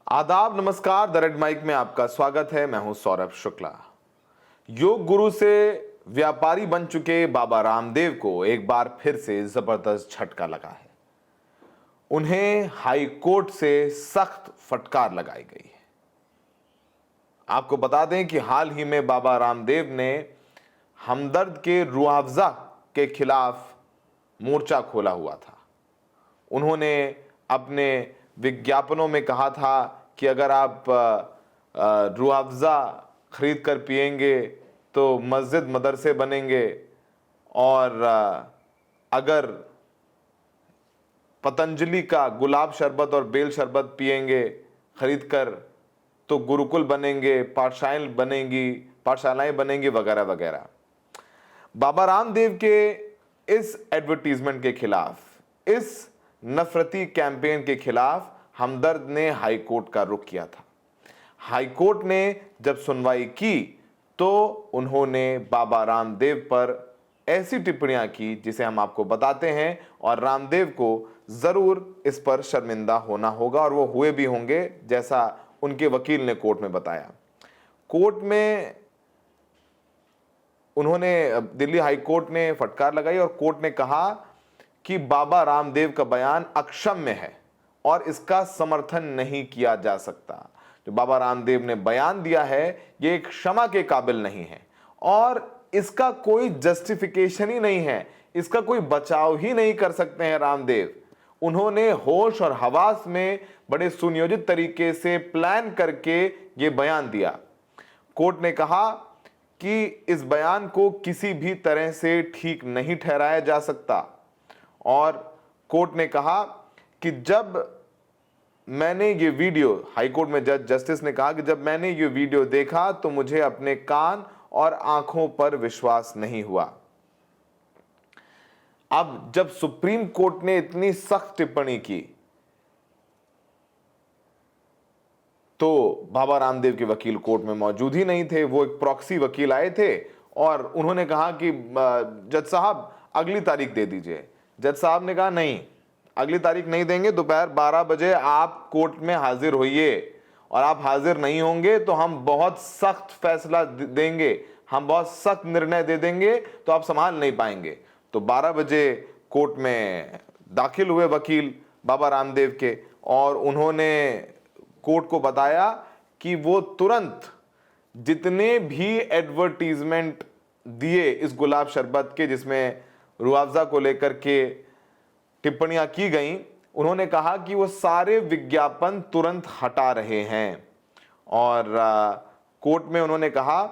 आदाब, नमस्कार। The red mic में आपका स्वागत है। मैं हूं सौरभ शुक्ला। योग गुरु से व्यापारी बन चुके बाबा रामदेव को एक बार फिर से जबरदस्त झटका लगा है। उन्हें हाई कोर्ट से सख्त फटकार लगाई गई है। आपको बता दें कि हाल ही में बाबा रामदेव ने हमदर्द के रुआवजा के खिलाफ मोर्चा खोला हुआ था। उन्होंने अपने विज्ञापनों में कहा था कि अगर आप रुआवजा खरीद कर पिएंगे तो मस्जिद मदरसे बनेंगे, और अगर पतंजलि का गुलाब शरबत और बेल शरबत पिएंगे खरीद कर तो गुरुकुल बनेंगे, पाठशालाएं बनेंगी वगैरह वगैरह। बाबा रामदेव के इस एडवर्टीजमेंट के खिलाफ, इस नफरती कैंपेन के खिलाफ हमदर्द ने हाई कोर्ट का रुख किया था। हाई कोर्ट ने जब सुनवाई की तो उन्होंने बाबा रामदेव पर ऐसी टिप्पणियां की जिसे हम आपको बताते हैं, और रामदेव को जरूर इस पर शर्मिंदा होना होगा, और वो हुए भी होंगे, जैसा उनके वकील ने कोर्ट में बताया। कोर्ट में उन्होंने, दिल्ली हाई कोर्ट ने फटकार लगाई और कोर्ट ने कहा कि बाबा रामदेव का बयान अक्षम्य है और इसका समर्थन नहीं किया जा सकता। जो बाबा रामदेव ने बयान दिया है ये एक क्षमा के काबिल नहीं है, और इसका कोई जस्टिफिकेशन ही नहीं है, इसका कोई बचाव ही नहीं कर सकते हैं रामदेव। उन्होंने होश और हवास में बड़े सुनियोजित तरीके से प्लान करके ये बयान दिया। कोर्ट ने कहा कि इस बयान को किसी भी तरह से ठीक नहीं ठहराया जा सकता, और कोर्ट ने कहा कि जब मैंने ये वीडियो, हाई कोर्ट में जस्टिस ने कहा कि जब मैंने ये वीडियो देखा तो मुझे अपने कान और आंखों पर विश्वास नहीं हुआ। अब जब सुप्रीम कोर्ट ने इतनी सख्त टिप्पणी की तो बाबा रामदेव के वकील कोर्ट में मौजूद ही नहीं थे। वो एक प्रॉक्सी वकील आए थे और उन्होंने कहा कि जज साहब अगली तारीख दे दीजिए। जज साहब ने कहा नहीं, अगली तारीख नहीं देंगे, दोपहर 12 बजे आप कोर्ट में हाजिर होइए, और आप हाजिर नहीं होंगे तो हम बहुत सख्त फैसला देंगे, हम बहुत सख्त निर्णय दे देंगे, तो आप संभाल नहीं पाएंगे। तो 12 बजे कोर्ट में दाखिल हुए वकील बाबा रामदेव के, और उन्होंने कोर्ट को बताया कि वो तुरंत जितने भी एडवर्टीजमेंट दिए इस गुलाब शरबत के, जिसमें रुआवजा को लेकर के टिप्पणियां की गई, उन्होंने कहा कि वो सारे विज्ञापन तुरंत हटा रहे हैं। और कोर्ट में उन्होंने कहा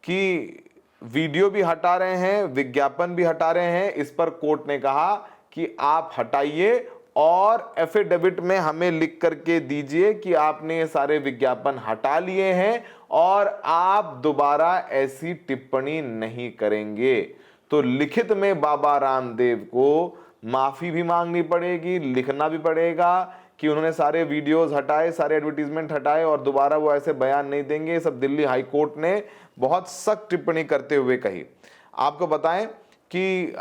कि वीडियो भी हटा रहे हैं, विज्ञापन भी हटा रहे हैं। इस पर कोर्ट ने कहा कि आप हटाइए और एफिडेविट में हमें लिख करके दीजिए कि आपने ये सारे विज्ञापन हटा लिए हैं और आप दोबारा ऐसी टिप्पणी नहीं करेंगे। तो लिखित में बाबा रामदेव को माफी भी मांगनी पड़ेगी, लिखना भी पड़ेगा कि उन्होंने सारे वीडियोस हटाए, सारे एडवर्टीजमेंट हटाए और दोबारा वो ऐसे बयान नहीं देंगे। सब दिल्ली हाई कोर्ट ने बहुत सख्त टिप्पणी करते हुए कही। आपको बताएं कि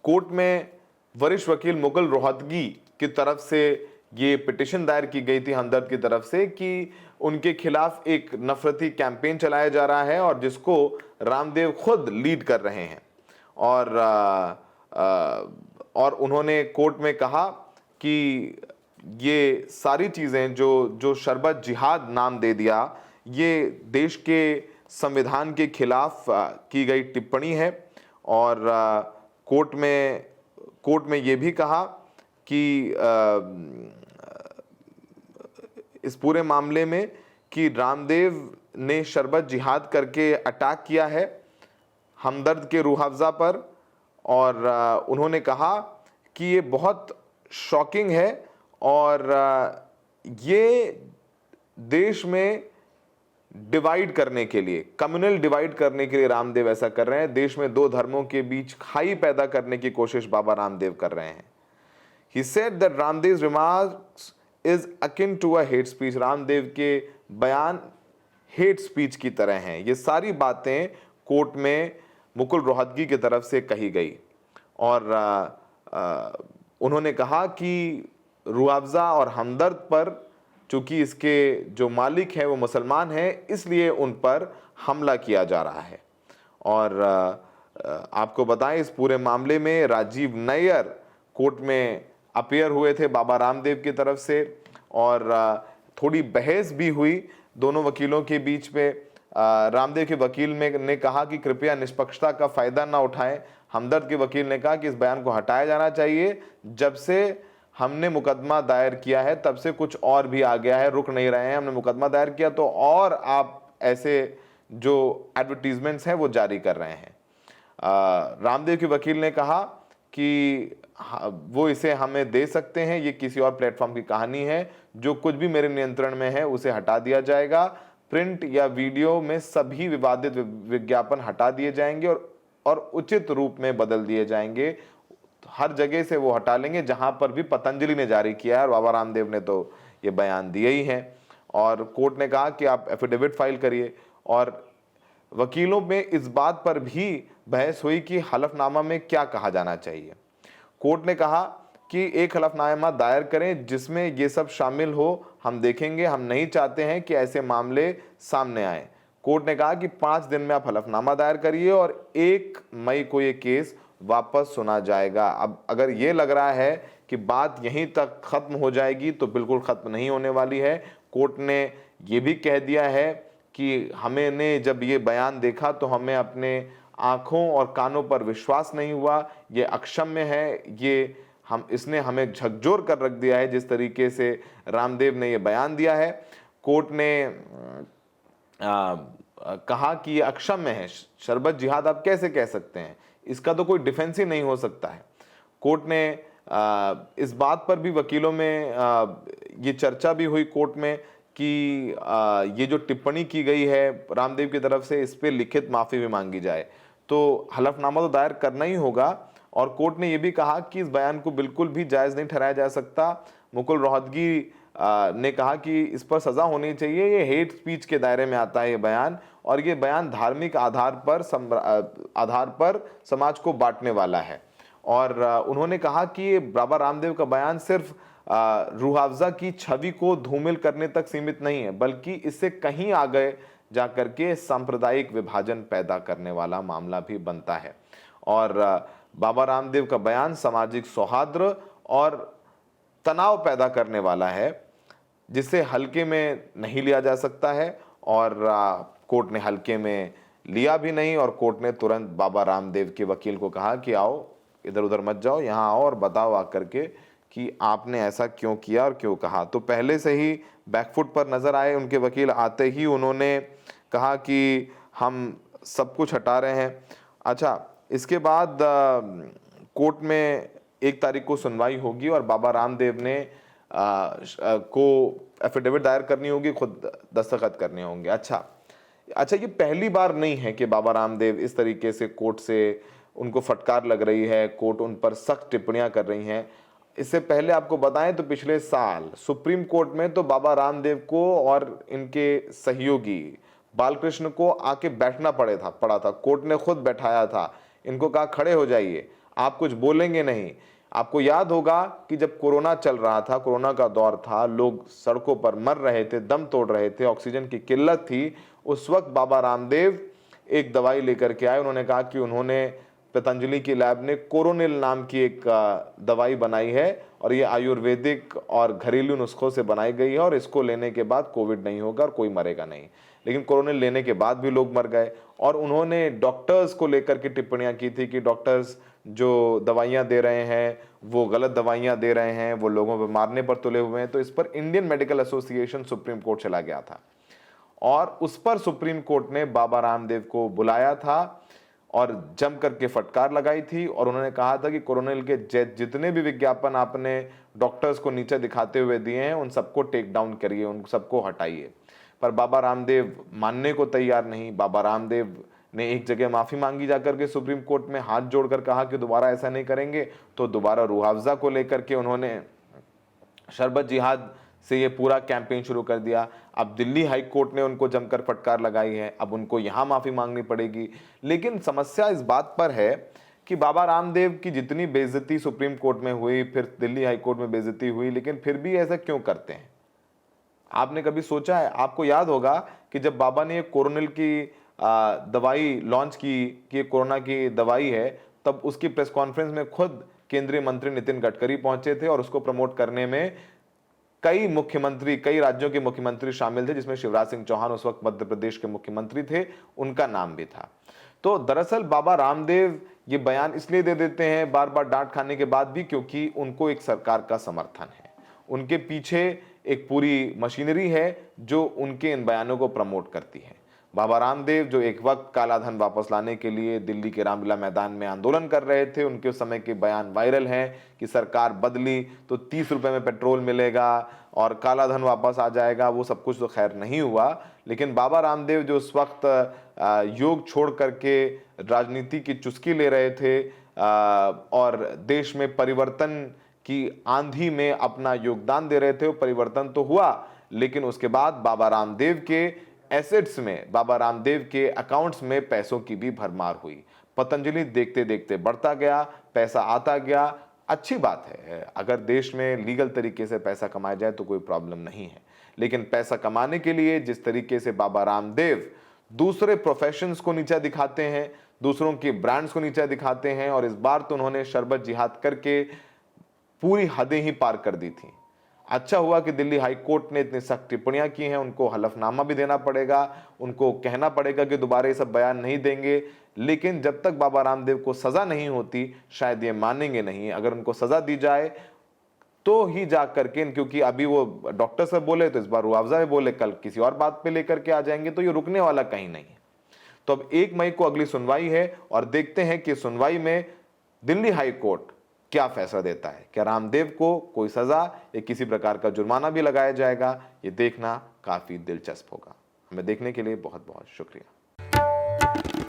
कोर्ट में वरिष्ठ वकील मुकुल रोहतगी की तरफ से ये पिटिशन दायर की गई थी हमदर्द की तरफ से कि उनके खिलाफ एक नफरती कैंपेन चलाया जा रहा है और जिसको रामदेव खुद लीड कर रहे हैं। और उन्होंने कोर्ट में कहा कि ये सारी चीज़ें जो शरबत जिहाद नाम दे दिया, ये देश के संविधान के खिलाफ की गई टिप्पणी है। और कोर्ट में ये भी कहा कि इस पूरे मामले में कि रामदेव ने शरबत जिहाद करके अटैक किया है हमदर्द के रूह अफ़ज़ा पर, और उन्होंने कहा कि ये बहुत शॉकिंग है और ये देश में डिवाइड करने के लिए, कम्युनल डिवाइड करने के लिए रामदेव ऐसा कर रहे हैं। देश में दो धर्मों के बीच खाई पैदा करने की कोशिश बाबा रामदेव कर रहे हैं। He said that Ramdev's remarks is akin to a hate speech. Ramdev के बयान हेट स्पीच की तरह हैं। ये सारी बातें कोर्ट में मुकुल रोहतगी की तरफ से कही गई, और उन्होंने कहा कि रुआवजा और हमदर्द पर, चूंकि इसके जो मालिक हैं वो मुसलमान हैं, इसलिए उन पर हमला किया जा रहा है। और आपको बताएं, इस पूरे मामले में राजीव नैयर कोर्ट में अपीयर हुए थे बाबा रामदेव की तरफ से, और थोड़ी बहस भी हुई दोनों वकीलों के बीच में। रामदेव के वकील ने कहा कि कृपया निष्पक्षता का फायदा ना उठाएं। हमदर्द के वकील ने कहा कि इस बयान को हटाया जाना चाहिए, जब से हमने मुकदमा दायर किया है तब से कुछ और भी आ गया है, रुक नहीं रहे हैं। हमने मुकदमा दायर किया तो और आप ऐसे जो एडवर्टीजमेंट्स हैं वो जारी कर रहे हैं। रामदेव के वकील ने कहा कि वो इसे हमें दे सकते हैं, ये किसी और प्लेटफॉर्म की कहानी है, जो कुछ भी मेरे नियंत्रण में है उसे हटा दिया जाएगा। प्रिंट या वीडियो में सभी विवादित विज्ञापन हटा दिए जाएंगे और उचित रूप में बदल दिए जाएंगे। हर जगह से वो हटा लेंगे जहां पर भी पतंजलि ने जारी किया है, और बाबा रामदेव ने तो ये बयान दिए ही हैं। और कोर्ट ने कहा कि आप एफिडेविट फाइल करिए। और वकीलों में इस बात पर भी बहस हुई कि हलफनामा में क्या कहा जाना चाहिए। कोर्ट ने कहा कि एक हलफनामा दायर करें जिसमें ये सब शामिल हो, हम देखेंगे, हम नहीं चाहते हैं कि ऐसे मामले सामने आए। कोर्ट ने कहा कि 5 दिन में आप हलफनामा दायर करिए और 1 मई को ये केस वापस सुना जाएगा। अब अगर ये लग रहा है कि बात यहीं तक खत्म हो जाएगी तो बिल्कुल खत्म नहीं होने वाली है। कोर्ट ने ये भी कह दिया है कि हमने जब ये बयान देखा तो हमें अपने आंखों और कानों पर विश्वास नहीं हुआ, ये अक्षम्य है, ये इसने हमें झकझोर कर रख दिया है जिस तरीके से रामदेव ने ये बयान दिया है। कोर्ट ने कहा कि ये अक्षम्य है, शरबत जिहाद आप कैसे कह सकते हैं, इसका तो कोई डिफेंस ही नहीं हो सकता है। कोर्ट ने इस बात पर भी वकीलों में ये चर्चा भी हुई कोर्ट में कि ये जो टिप्पणी की गई है रामदेव की तरफ से, इस पे लिखित माफ़ी भी मांगी जाए। तो हलफनामा तो दायर करना ही होगा। और कोर्ट ने यह भी कहा कि इस बयान को बिल्कुल भी जायज़ नहीं ठहराया जा सकता। मुकुल रोहतगी ने कहा कि इस पर सज़ा होनी चाहिए, ये हेट स्पीच के दायरे में आता है ये बयान, और ये बयान धार्मिक आधार पर समाज को बांटने वाला है। और उन्होंने कहा कि ये बाबा रामदेव का बयान सिर्फ रूह अफ़ज़ा की छवि को धूमिल करने तक सीमित नहीं है, बल्कि इससे कहीं आगे जाकर के सांप्रदायिक विभाजन पैदा करने वाला मामला भी बनता है। और बाबा रामदेव का बयान सामाजिक सौहार्द और तनाव पैदा करने वाला है, जिसे हल्के में नहीं लिया जा सकता है। और कोर्ट ने हल्के में लिया भी नहीं, और कोर्ट ने तुरंत बाबा रामदेव के वकील को कहा कि आओ, इधर उधर मत जाओ, यहाँ आओ और बताओ आकर के कि आपने ऐसा क्यों किया और क्यों कहा। तो पहले से ही बैकफुट पर नज़र आए उनके वकील। आते ही उन्होंने कहा कि हम सब कुछ हटा रहे हैं। अच्छा, इसके बाद कोर्ट में 1 तारीख को सुनवाई होगी और बाबा रामदेव ने को एफिडेविट दायर करनी होगी, खुद दस्तखत करने होंगे। अच्छा, ये पहली बार नहीं है कि बाबा रामदेव इस तरीके से कोर्ट से उनको फटकार लग रही है, कोर्ट उन पर सख्त टिप्पणियां कर रही हैं। इससे पहले आपको बताएं तो पिछले साल सुप्रीम कोर्ट में तो बाबा रामदेव को और इनके सहयोगी बालकृष्ण को आके बैठना पड़ा था। कोर्ट ने खुद बैठाया था, इनको कहा खड़े हो जाइए, आप कुछ बोलेंगे नहीं। आपको याद होगा कि जब कोरोना चल रहा था, कोरोना का दौर था, लोग सड़कों पर मर रहे थे, दम तोड़ रहे थे, ऑक्सीजन की किल्लत थी, उस वक्त बाबा रामदेव एक दवाई लेकर के आए। उन्होंने कहा कि उन्होंने पतंजलि की लैब ने कोरोनिल नाम की एक दवाई बनाई है और ये आयुर्वेदिक और घरेलू नुस्खों से बनाई गई है और इसको लेने के बाद कोविड नहीं होगा और कोई मरेगा नहीं। लेकिन कोरोनिल लेने के बाद भी लोग मर गए। और उन्होंने डॉक्टर्स को लेकर के टिप्पणियां की थी कि डॉक्टर्स जो दवाइयां दे रहे हैं वो गलत दवाइयां दे रहे हैं, वो लोगों पर मारने पर तुले हुए हैं। तो इस पर Indian medical association supreme court चला गया था और उस पर सुप्रीम कोर्ट ने बाबा रामदेव को बुलाया था और जम करके फटकार लगाई थी। और उन्होंने कहा था कि कोरोनिल के जितने भी विज्ञापन आपने डॉक्टर्स को नीचे दिखाते हुए दिए हैं उन सबको टेक डाउन करिए, उन सबको हटाइए। पर बाबा रामदेव मानने को तैयार नहीं। बाबा रामदेव ने एक जगह माफ़ी मांगी जाकर के सुप्रीम कोर्ट में, हाथ जोड़कर कहा कि दोबारा ऐसा नहीं करेंगे। तो दोबारा रूह अफ़ज़ा को लेकर के उन्होंने शरबत जिहाद से ये पूरा कैंपेन शुरू कर दिया। अब दिल्ली हाई कोर्ट ने उनको जमकर फटकार लगाई है, अब उनको यहाँ माफ़ी मांगनी पड़ेगी। लेकिन समस्या इस बात पर है कि बाबा रामदेव की जितनी बेइज्जती सुप्रीम कोर्ट में हुई, फिर दिल्ली हाई कोर्ट में बेइज्जती हुई, लेकिन फिर भी ऐसा क्यों करते हैं? आपने कभी सोचा है? आपको याद होगा कि जब बाबा ने कोरोनिल की दवाई लॉन्च की कि कोरोना की दवाई है, तब उसकी प्रेस कॉन्फ्रेंस में खुद केंद्रीय मंत्री नितिन गडकरी पहुंचे थे और उसको प्रमोट करने में कई मुख्यमंत्री, कई राज्यों के मुख्यमंत्री शामिल थे, जिसमें शिवराज सिंह चौहान उस वक्त मध्य प्रदेश के मुख्यमंत्री थे, उनका नाम भी था। तो दरअसल बाबा रामदेव ये बयान इसलिए दे देते हैं बार बार डांट खाने के बाद भी, क्योंकि उनको एक सरकार का समर्थन है, उनके पीछे एक पूरी मशीनरी है जो उनके इन बयानों को प्रमोट करती है। बाबा रामदेव जो एक वक्त काला धन वापस लाने के लिए दिल्ली के रामलीला मैदान में आंदोलन कर रहे थे, उनके उस समय के बयान वायरल हैं कि सरकार बदली तो 30 रुपए में पेट्रोल मिलेगा और काला धन वापस आ जाएगा। वो सब कुछ तो खैर नहीं हुआ, लेकिन बाबा रामदेव जो उस वक्त योग छोड़ करके राजनीति की चुस्की ले रहे थे और देश में परिवर्तन की आंधी में अपना योगदान दे रहे थे, वो परिवर्तन तो हुआ, लेकिन उसके बाद बाबा रामदेव के एसेट्स में, बाबा रामदेव के अकाउंट्स में पैसों की भी भरमार हुई। पतंजलि देखते देखते बढ़ता गया, पैसा आता गया। अच्छी बात है, अगर देश में लीगल तरीके से पैसा कमाया जाए तो कोई प्रॉब्लम नहीं है, लेकिन पैसा कमाने के लिए जिस तरीके से बाबा रामदेव दूसरे प्रोफेशंस को नीचा दिखाते हैं, दूसरों के ब्रांड्स को नीचा दिखाते हैं, और इस बार तो उन्होंने शरबत जिहाद करके पूरी हदें ही पार कर दी थी। अच्छा हुआ कि दिल्ली हाई कोर्ट ने इतनी सख्त टिप्पणियां की हैं, उनको हलफनामा भी देना पड़ेगा, उनको कहना पड़ेगा कि दोबारा ये सब बयान नहीं देंगे, लेकिन जब तक बाबा रामदेव को सजा नहीं होती शायद ये मानेंगे नहीं। अगर उनको सजा दी जाए तो ही जा करके, क्योंकि अभी वो डॉक्टर साहब बोले तो इस बार मुआवजा में बोले, कल किसी और बात पे लेकर के आ जाएंगे, तो ये रुकने वाला कहीं नहीं है। तो अब 1 मई को अगली सुनवाई है और देखते हैं कि सुनवाई में दिल्ली हाई कोर्ट क्या फैसला देता है। क्या रामदेव को कोई सजा या किसी प्रकार का जुर्माना भी लगाया जाएगा? ये देखना काफी दिलचस्प होगा। हमें देखने के लिए बहुत बहुत शुक्रिया।